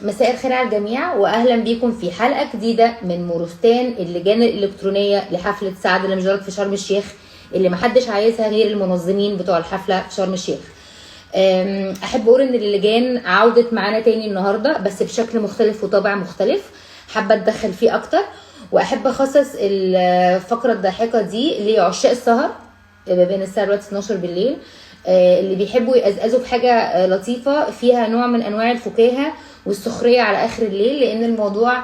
مساء الخير على الجميع واهلا بيكم في حلقه جديده من مورستان اللجان الالكترونيه لحفله سعد المجرد في شرم الشيخ، اللي محدش عايزها غير المنظمين بتوع الحفله في شرم الشيخ. احب اقول ان اللجان عودت معانا تاني النهارده بس بشكل مختلف وطابع مختلف، حابه اتدخل فيه اكتر، واحب اخصص الفقره الضاحكه دي لعشاق السهر ما بين الساعه دلوقتي 12 بالليل، اللي بيحبوا يقزقزوا في حاجه لطيفه فيها نوع من انواع الفكاهه والسخريه على اخر الليل، لان الموضوع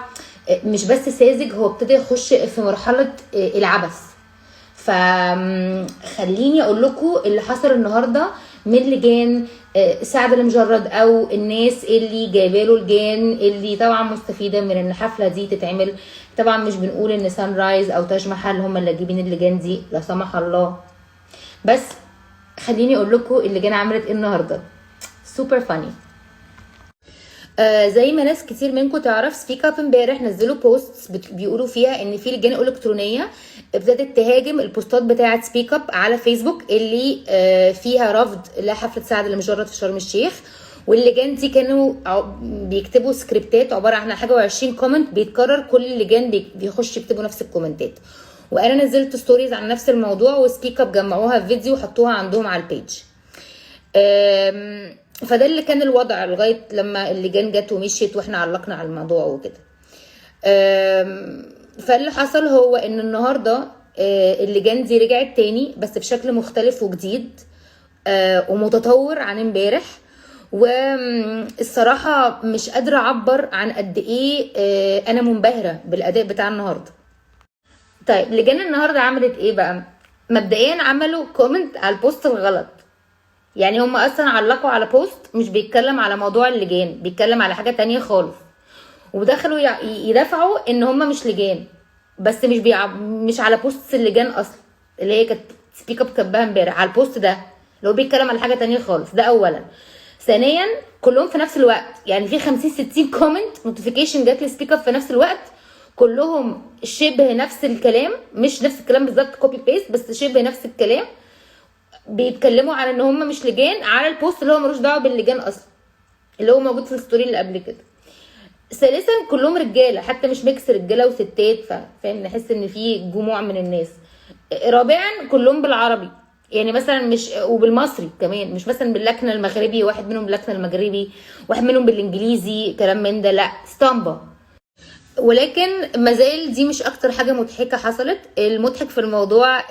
مش بس ساذج، هو ابتدى يخش في مرحله العبث. فخليني اقول لكم اللي حصل النهارده من لجان سعد المجرد او الناس اللي جايباله لجان اللي طبعا مستفيده من ان الحفله دي تتعمل. طبعا مش بنقول ان سان رايز او تاج محل هم اللي جايبين اللجان دي، لا سمح الله، بس خليني اقول لكم اللجان عملت ايه النهارده. سوبر فاني. زي ما ناس كتير منكم تعرف، سبيك اب امبارح نزلوا بوست بيقولوا فيها ان في لجان الكترونيه ابتدت تهاجم البوستات بتاعه سبيك اب على فيسبوك اللي فيها رفض لحفله سعد المجرد في شرم الشيخ. واللجان دي كانوا بيكتبوا سكريبتات عباره عن حاجه و20 كومنت بيتكرر، كل اللجان بيخش يكتبوا نفس الكومنتات. وانا نزلت ستوريز عن نفس الموضوع، وسبيك اب جمعوها في فيديو وحطوها عندهم على البيج. فده اللي كان الوضع لغايه لما اللجان جت ومشيت واحنا علقنا على الموضوع وكده. فاللي حصل هو ان النهارده اللجان دي رجعت تاني بس بشكل مختلف وجديد ومتطور عن امبارح، والصراحه مش قادره اعبر عن قد ايه انا منبهره بالاداء بتاع النهارده. طيب لجان النهارده عملت ايه بقى؟ مبدئيا عملوا كومنت على البوست الغلط، يعني هم اصلا علقوا على بوست مش بيتكلم على موضوع اللجان، بيتكلم على حاجه تانية خالص، ودخلوا يدافعوا ان هم مش لجان، بس مش على بوست اللجان اصلا اللي هي كانت سبيك اب كاتباها امبارح، على البوست ده اللي هو بيتكلم على حاجه تانية خالص. ده اولا. ثانيا كلهم في نفس الوقت، يعني في 50-60 كومنت نوتيفيكيشن جات لسبيك اب في نفس الوقت، كلهم شبه نفس الكلام، مش نفس الكلام بالظبط كوبي بيست بس شبه نفس الكلام، بيتكلموا على ان هم مش لجان على البوست اللي هو ملوش دعوه باللجان اصلا، اللي هو موجود في الستوري اللي قبل كده. ثالثا كلهم رجاله، حتى مش ميكس رجاله وستات، فاهم، نحس ان في جموع من الناس. رابعا كلهم بالعربي، يعني مثلا مش وبالمصري كمان، مش مثلا باللكنه المغربي، واحد منهم باللكنه المغربي، واحد منهم بالانجليزي، كلام من ده، لا اسطمبه. ولكن مازال دي مش اكتر حاجه مضحكه حصلت. المضحك في الموضوع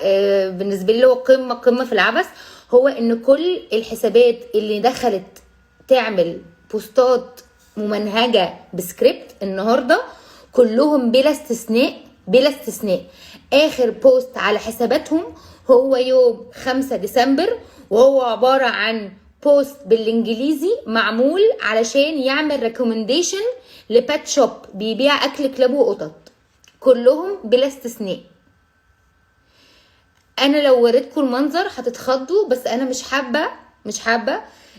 بالنسبه لي هو قمه في العبث، هو ان كل الحسابات اللي دخلت تعمل بوستات ممنهجه بسكريبت النهارده كلهم بلا استثناء اخر بوست على حساباتهم هو يوم 5 ديسمبر، وهو عباره عن بوست بالانجليزي معمول علشان يعمل ريكومنديشن لبات شوب بيبيع اكل كلاب وقطط، كلهم بلا استثناء. انا لو وريتكم المنظر هتتخضوا، بس انا مش حابه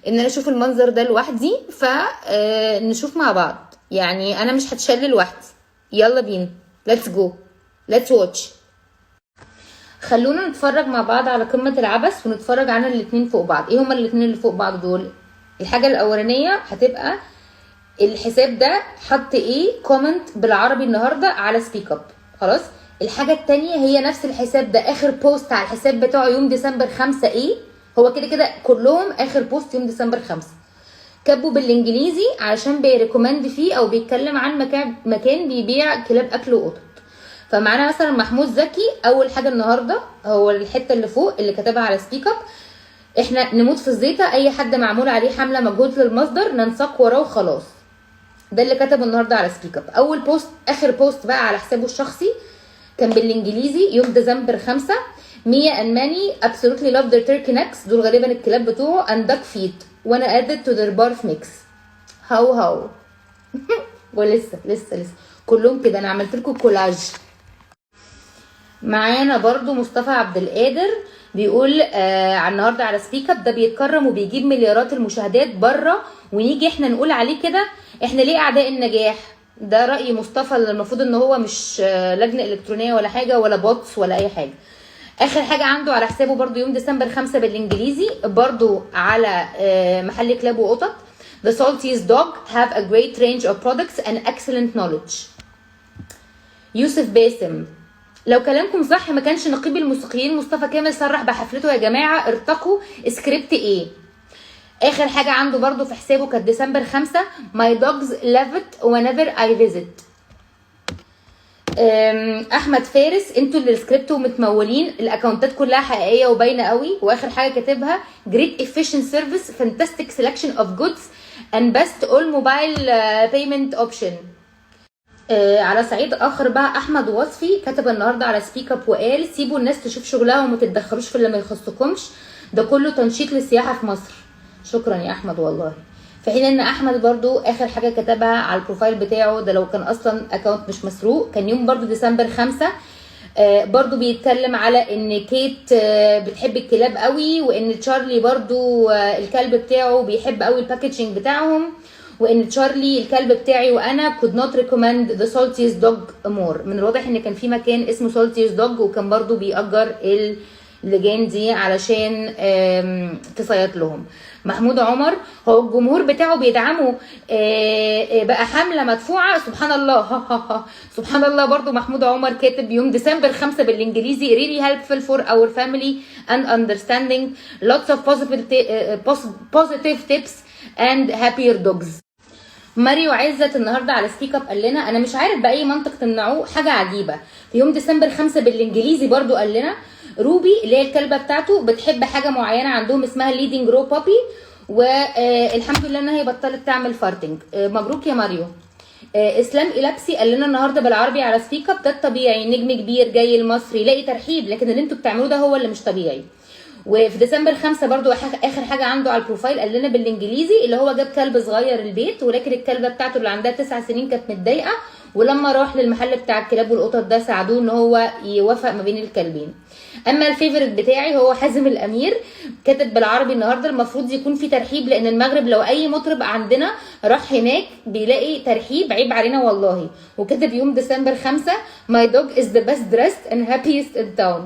ان انا اشوف المنظر ده لوحدي، فنشوف مع بعض. يعني انا مش هتشل لوحدي، يلا بينا، ليتس جو، ليتس واتش. خلونا نتفرج مع بعض على قمه العبث ونتفرج على الاتنين فوق بعض. ايه هما الاتنين اللي فوق بعض دول؟ الحاجه الاولانيه هتبقى الحساب ده حط ايه كومنت بالعربي النهارده على سبيك اب، خلاص. الحاجه التانية هي نفس الحساب ده اخر بوست على الحساب بتاعه يوم ديسمبر 5 ايه، هو كده كلهم اخر بوست يوم ديسمبر 5 كاتبوا بالانجليزي علشان بيريكومند فيه او بيتكلم عن مكان بيبيع كلاب اكل وقطط. فمعانا مثلا محمود زكي، اول حاجه النهارده هو الحته اللي فوق اللي كتبها على سبيك اب، احنا نموت في الزيطه، اي حد معمول عليه حمله مجهود للمصدر ننساق وراه وخلاص. ده اللي كتبه النهارده على سبيك اب. اول بوست اخر بوست بقى على حسابه الشخصي كان بالانجليزي يوم ديسمبر 5، ميا and many absolutely love their turkey necks، دول غالبا الكلاب بتوعه، and duck feet وانا added to their barf mix هاو ولسه كلهم كده، انا عملت لكم كولاج. معانا برضو مصطفى عبد القادر بيقول على النهارده على سبيك اب، ده بيتكرم وبيجيب مليارات المشاهدات بره، ونيجي احنا نقول عليه كده، احنا ليه اعداء النجاح؟ ده رأي مصطفى، المفروض ان هو مش لجنة الكترونية ولا حاجة ولا بوتس ولا اي حاجة. اخر حاجة عنده على حسابه برضو يوم ديسمبر 5 بالانجليزي، برضو على محل كلاب وقطط، The saltiest dog have a great range of products and excellent knowledge. يوسف باسم: لو كلامكم صح ما كانش نقيب الموسيقيين مصطفى كامل صرح بحفلته يا جماعة ارتقوا سكريبت ايه. اخر حاجة عنده برضو في حسابه كانت ديسمبر 5: My dogs love it whenever I visit. احمد فارس: انتوا اللي السكريبت ومتمولين، الاكونتات كلها حقيقيه وباينه قوي. واخر حاجه كاتبها great efficient service fantastic selection of goods and best all mobile payment option. على صعيد اخر بقى احمد وصفي كتب النهارده على سبيك اب وقال: سيبوا الناس تشوف شغلها وما تتدخلوش في اللي ما يخصكمش، ده كله تنشيط للسياحه في مصر. شكرا يا احمد والله. في حين ان احمد برضو اخر حاجه كتبها على البروفايل بتاعه ده، لو كان اصلا اكونت مش مسروق، كان يوم برضو ديسمبر 5 برضو بيتكلم على ان كيت بتحب الكلاب قوي، وان تشارلي برضو الكلب بتاعه بيحب قوي الباكجينج بتاعهم، وان تشارلي الكلب بتاعي وانا could not recommend the saltiest dog more. من الواضح ان كان في مكان اسمه saltiest dog وكان برضو بيأجر اللجان دي علشان تصيط لهم. محمود عمر: هو الجمهور بتاعه بيدعمه بقى حمله مدفوعه. سبحان الله. سبحان الله. برضو محمود عمر كاتب يوم ديسمبر 5 بالانجليزي: really helpful for our family and understanding lots of positive tips and happier dogs. ماريو عزت النهارده على سبيك اب قال لنا: انا مش عارف باي منطق تمنعوه، حاجه عجيبه. في يوم ديسمبر 5 بالانجليزي برضو قال لنا: روبي اللي هي الكلبه بتاعته بتحب حاجه معينه عندهم اسمها ليدنج رو بابي، والحمد لله انها هي بطلت تعمل فارتنج. مبروك يا ماريو. اسلام إلابسي قال لنا النهارده بالعربي على سبيك اب: ده الطبيعي، نجم كبير جاي المصري يلاقي ترحيب، لكن اللي انتوا بتعملوه ده هو اللي مش طبيعي. وفي ديسمبر 5 برضو اخر حاجه عنده على البروفايل قال لنا بالانجليزي اللي هو جاب كلب صغير البيت، ولكن الكلبه بتاعته اللي عندها 9 سنين كانت متضايقه، ولما راح للمحل بتاع الكلاب والقطط ده ساعدوه ان هو يوافق ما بين الكلبين. اما الفيفورت بتاعي هو حازم الامير، كاتب بالعربي النهارده: المفروض يكون في ترحيب، لان المغرب لو اي مطرب عندنا راح هناك بيلاقي ترحيب، عيب علينا والله. وكاتب يوم ديسمبر 5: My dog is the best dressed and happiest in town.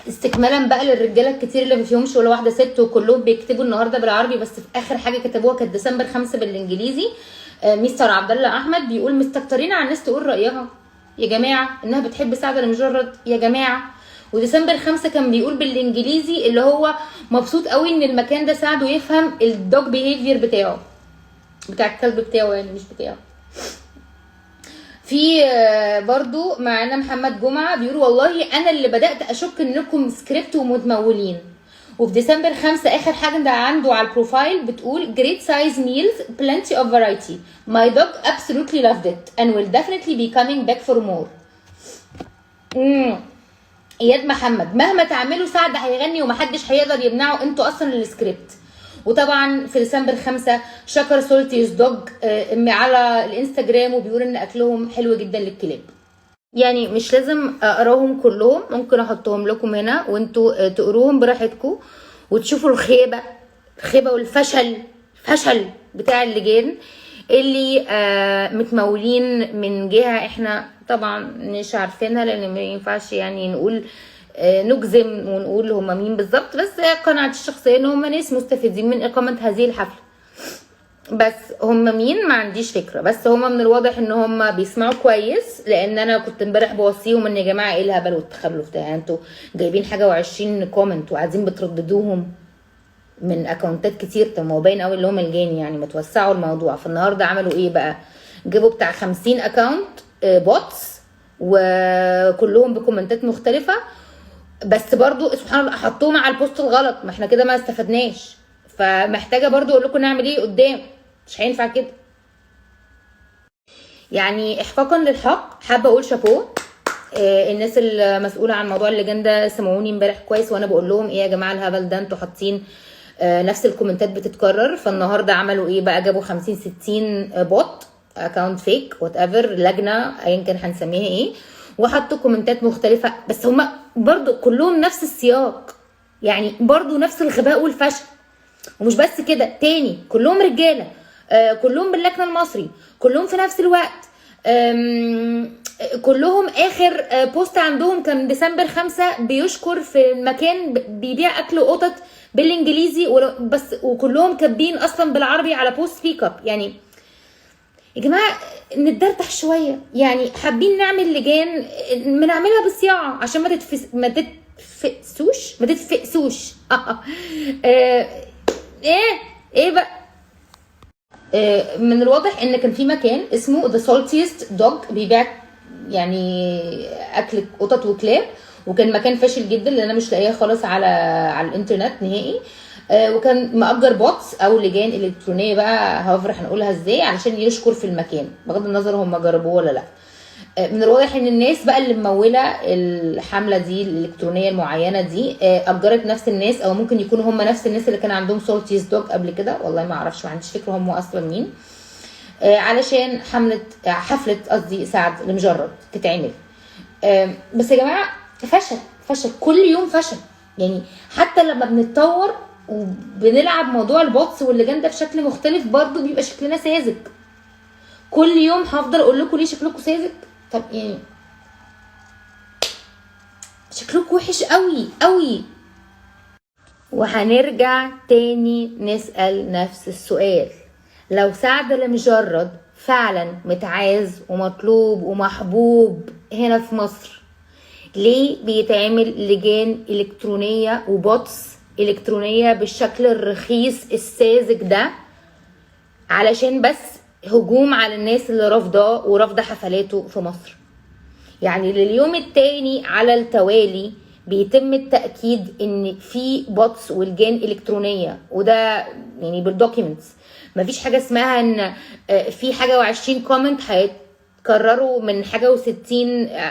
استكمالا بقى للرجاله الكتير اللي ما فيهمش ولا واحده ست وكلهم بيكتبوا النهارده بالعربي، بس في اخر حاجه كتبوها كانت ديسمبر 5 بالانجليزي. مستر عبد الله احمد بيقول: مستكترين على الناس تقول رايها يا جماعه، انها بتحب سعده لمجرد يا جماعه. وديسمبر 5 كان بيقول بالانجليزي اللي هو مبسوط قوي ان المكان ده ساعده يفهم الدوج بيهيفير بتاعه، بتاع الكلب بتاعه يعني مش بتاعه. في برضو معانا محمد جمعه بيقول: والله انا اللي بدات اشك انكم سكريبت ومتمولين. وفي ديسمبر 5 اخر حاجه ده عنده على البروفايل بتقول: great size meals plenty of variety my dog absolutely loved it and will definitely be coming back for more. اياد محمد: مهما تعملوا سعد هيغني ومحدش هيقدر يمنعه، انتوا اصلا السكريبت. وطبعا في ديسمبر 5 شكر سولتيز دوج على الانستجرام وبيقول ان اكلهم حلو جدا للكلاب. يعني مش لازم اقراهم كلهم، ممكن احطهم لكم هنا وانتوا تقروهم براحتكم وتشوفوا الخيبه والفشل بتاع اللجان اللي متمولين من جهه احنا طبعا مش عارفينها، لان ما ينفعش يعني نقول نجزم ونقول هم مين بالظبط، بس قناعتي الشخصيه ان هم ناس مستفيدين من اقامه هذه الحفله. بس هم مين ما عنديش فكره، بس هم من الواضح ان هم بيسمعوا كويس، لان انا كنت امبارح بوصيهم ان يا جماعه ايه الهبل والتخلف ده، انتوا جايبين حاجه و20 كومنت وقاعدين بترددوهم من اكونتات كتير. طب ما هو باين قوي اللي هم الجاني، يعني ما توسعوا الموضوع. فالنهارده عملوا ايه بقى؟ جابوا بتاع 50 اكونت بوتس وكلهم بكومنتات مختلفه، بس برضو سبحان الله حطوهم على البوست الغلط. ما احنا كده ما استفدناش، فمحتاجه برضو اقول لكم نعمل ايه قدام، مش هينفع كده. يعني احقاقا للحق حابه اقول شابو. الناس المسؤوله عن موضوع اللجان ده سمعوني امبارح كويس وانا بقول لهم ايه يا جماعه الهبل ده، انتوا حاطين نفس الكومنتات بتتكرر. فالنهارده عملوا ايه بقى؟ جابوا 50 60 بوت اكونت فيك وات ايفر، لجنه ايا كان هنسميها ايه، وحطوا كومنتات مختلفه، بس هما برضو كلهم نفس السياق، يعني برضو نفس الغباء والفشل. ومش بس كده، تاني كلهم رجاله، كلهم باللكنه المصري، كلهم في نفس الوقت، كلهم اخر بوست عندهم كان ديسمبر 5 بيشكر في المكان بيبيع اكل قطط بالانجليزي بس، وكلهم كاتبين اصلا بالعربي على بوست سبيك اب. يعني يا جماعه نتدردح شويه، يعني حابين نعمل لجان بنعملها بالصياعه عشان ما تتفقسوش ايه بقى. من الواضح ان كان في مكان اسمه The Saltiest Dog بيبيع يعني اكل قطط وكلاب، وكان مكان فاشل جدا لان انا مش لاقيه خالص على الانترنت نهائي. وكان مأجر بوتس او لجان الكترونيه بقى، هوفر هنقولها ازاي، علشان يشكر في المكان بغض النظر هم جربوه ولا لا. من الواضح ان الناس بقى اللي مموله الحمله دي الالكترونيه المعينه دي اجرت نفس الناس، او ممكن يكونوا هم نفس الناس اللي كان عندهم سولتيز دوج قبل كده، والله ما اعرفش، ما عنديش فكره هم اصلا مين. علشان حفله قصدي سعد المجرد تتعمل. بس يا جماعه فشل كل يوم فشل. يعني حتى لما بنتطور وبنلعب موضوع البوتس واللجان ده بشكل مختلف برضو بيبقى شكلنا ساذج. كل يوم هفضل اقول لكم ليه شكلكم ساذج؟ طب يعني شكلكم وحش قوي قوي. وهنرجع تاني نسأل نفس السؤال، لو سعد المجرد فعلا متعاز ومطلوب ومحبوب هنا في مصر، ليه بيتعمل لجان الكترونية وبوتس الكترونية بالشكل الرخيص الساذج ده؟ علشان بس هجوم على الناس اللي رافضاه ورافضه حفلاته في مصر. يعني لليوم التاني على التوالي بيتم التأكيد ان في بوتس والجان الكترونية، وده يعني بالدوكيومنتس. مفيش حاجة اسمها ان في حاجة و20 كومنت هيتكرروا من حاجة و60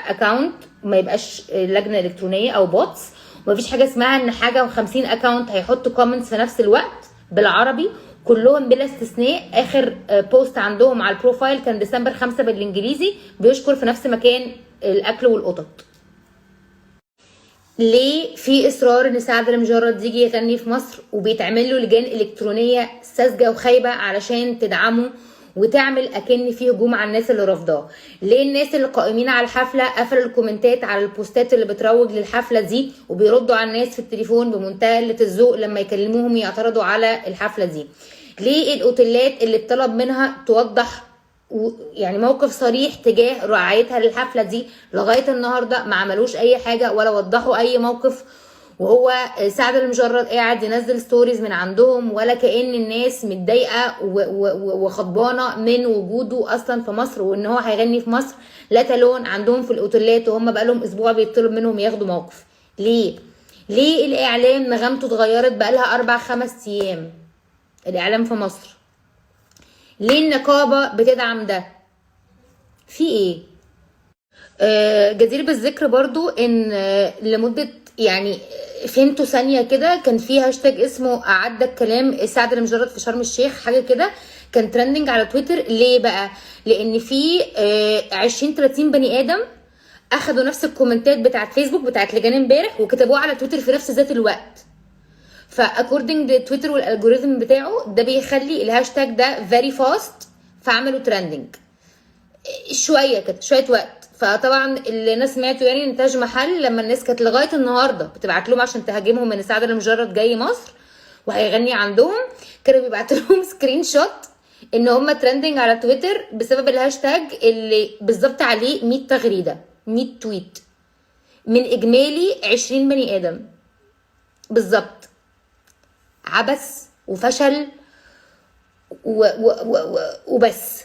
اكاونت ما يبقاش لجنة الكترونية او بوتس. ومفيش حاجة اسمها ان حاجة و50 اكاونت هيحطوا كومنتس في نفس الوقت بالعربي كلهم بلا استثناء. اخر بوست عندهم على البروفايل كان ديسمبر 5 بالانجليزي بيشكر في نفس مكان الاكل والقطط. ليه في اصرار ان سعد المجرد يجي يغني في مصر وبيتعمل له لجان الكترونيه ساذجه وخايبه علشان تدعمه وتعمل اكن فيه هجوم على الناس اللي رافضاه؟ ليه الناس اللي قائمين على الحفله قفلوا الكومنتات على البوستات اللي بتروج للحفله دي وبيردوا على الناس في التليفون بمنتهى قله الذوق لما يكلموهم يعترضوا على الحفله دي؟ ليه الاوتيلات اللي اتطلب منها توضح يعني موقف صريح تجاه رعايتها للحفله دي لغايه النهارده ما عملوش اي حاجه ولا وضحوا اي موقف؟ وهو سعد المجرد قاعد ينزل ستوريز من عندهم ولا كأن الناس متضايقه وخضبانه من وجوده اصلا في مصر وان هو هيغني في مصر. لا تالون عندهم في الاوتيلات وهم بقالهم اسبوع بيطلب منهم ياخدوا موقف. ليه الاعلام نغمته اتغيرت بقالها 4-5 ايام الاعلام في مصر؟ ليه النقابه بتدعم ده؟ في ايه؟ جدير بالذكر برضو ان لمده يعني فهمتوا ثانيه كده كان في هاشتاج اسمه اعد الكلام سعد المجرد في شرم الشيخ، حاجه كده كان ترندنج على تويتر. ليه بقى؟ لان في 20-30 بني ادم اخدوا نفس الكومنتات بتاعت فيسبوك بتاعت لجان امبارح وكتبوها على تويتر في نفس ذات الوقت. فاكوردنج تويتر والالجوريثم بتاعه ده بيخلي الهاشتاج ده فيري فاست، فعملوا ترندنج شويه كده شويه وقت. فطبعا اللي انا سمعته يعني ان تاج محل لما الناس كانت لغايه النهارده بتبعت لهم عشان تهاجمهم ان سعد المجرد جاي مصر وهيغني عندهم، كانوا بيبعتوا لهم سكرين شوت ان هم ترندنج على تويتر بسبب الهاشتاج اللي بالظبط عليه 100 تغريده 100 تويت من اجمالي 20 بني ادم بالظبط. عبث وفشل وبس.